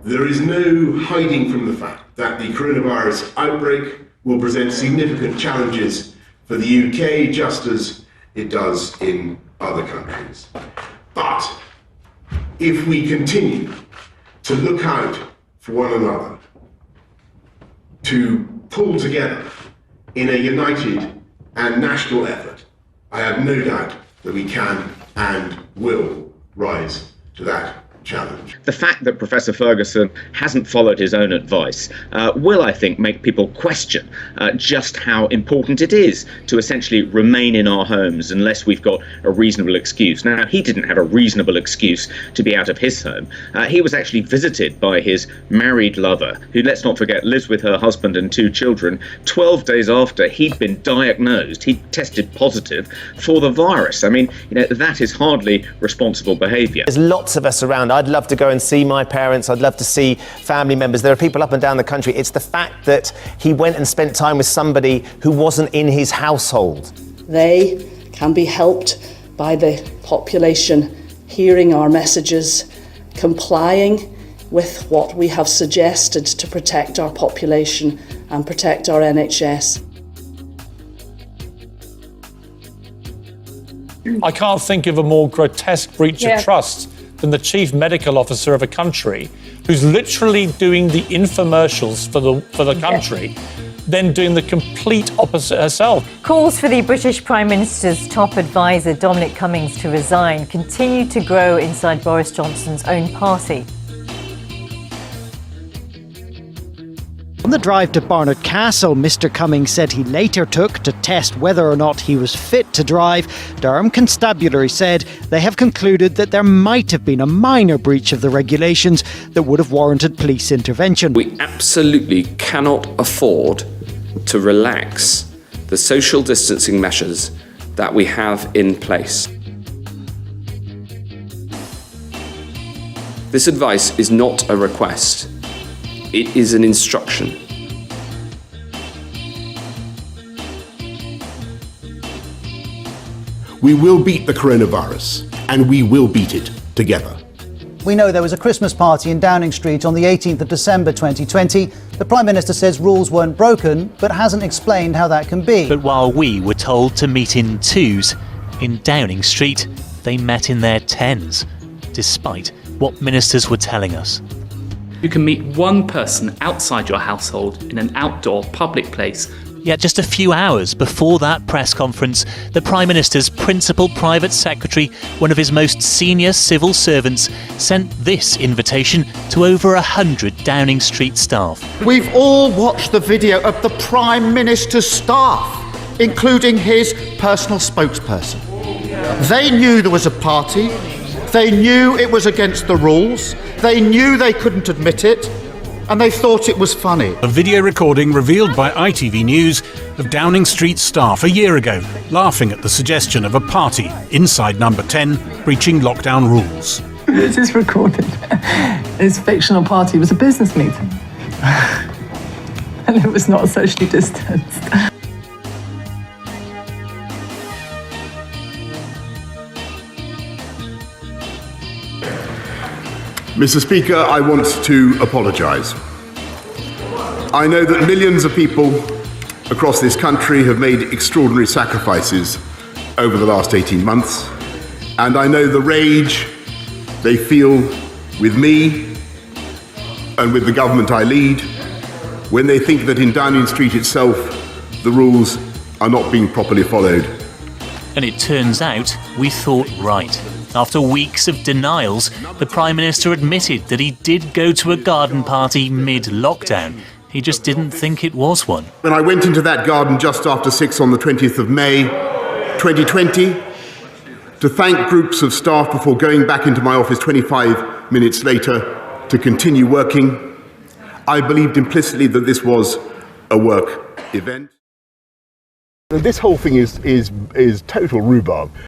There is no hiding from the fact that the coronavirus outbreak will present significant challenges for the UK, just as it does in other countries. But if we continue to look out for one another, to pull together in a united and national effort, I have no doubt that we can and will rise to that challenge. The fact that Professor Ferguson hasn't followed his own advice will, I think, make people question just how important it is to essentially remain in our homes unless we've got a reasonable excuse. Now, he didn't have a reasonable excuse to be out of his home. He was actually visited by his married lover, who, let's not forget, lives with her husband and 2 children, 12 days after he'd been diagnosed. He tested positive for the virus. I mean, that is hardly responsible behaviour. There's lots of us around. I'd love to go and see my parents. I'd love to see family members. There are people up and down the country. It's the fact that he went and spent time with somebody who wasn't in his household. They can be helped by the population hearing our messages, complying with what we have suggested to protect our population and protect our NHS. I can't think of a more grotesque breach of trust than the chief medical officer of a country who's literally doing the infomercials for the country, then doing the complete opposite herself. Calls for the British Prime Minister's top advisor, Dominic Cummings, to resign continue to grow inside Boris Johnson's own party. On the drive to Barnard Castle, Mr Cummings said he later took to test whether or not he was fit to drive. Durham Constabulary said they have concluded that there might have been a minor breach of the regulations that would have warranted police intervention. We absolutely cannot afford to relax the social distancing measures that we have in place. This advice is not a request. It is an instruction. We will beat the coronavirus, and we will beat it together. We know there was a Christmas party in Downing Street on the 18th of December 2020. The Prime Minister says rules weren't broken, but hasn't explained how that can be. But while we were told to meet in 2s, in Downing Street, they met in their 10s, despite what ministers were telling us. You can meet one person outside your household in an outdoor public place. Yet just a few hours before that press conference, the Prime Minister's principal private secretary, one of his most senior civil servants, sent this invitation to over 100 Downing Street staff. We've all watched the video of the Prime Minister's staff, including his personal spokesperson. They knew there was a party. They knew it was against the rules. They knew they couldn't admit it. And they thought it was funny. A video recording revealed by ITV News of Downing Street staff a year ago laughing at the suggestion of a party inside Number 10 breaching lockdown rules. This is recorded. His fictional party was a business meeting. And it was not socially distanced. Mr. Speaker, I want to apologise. I know that millions of people across this country have made extraordinary sacrifices over the last 18 months, and I know the rage they feel with me and with the government I lead when they think that in Downing Street itself the rules are not being properly followed. And it turns out we thought right. After weeks of denials, the Prime Minister admitted that he did go to a garden party mid-lockdown. He just didn't think it was one. When I went into that garden just after 6 on the 20th of May 2020 to thank groups of staff before going back into my office 25 minutes later to continue working, I believed implicitly that this was a work event. This whole thing is total rhubarb.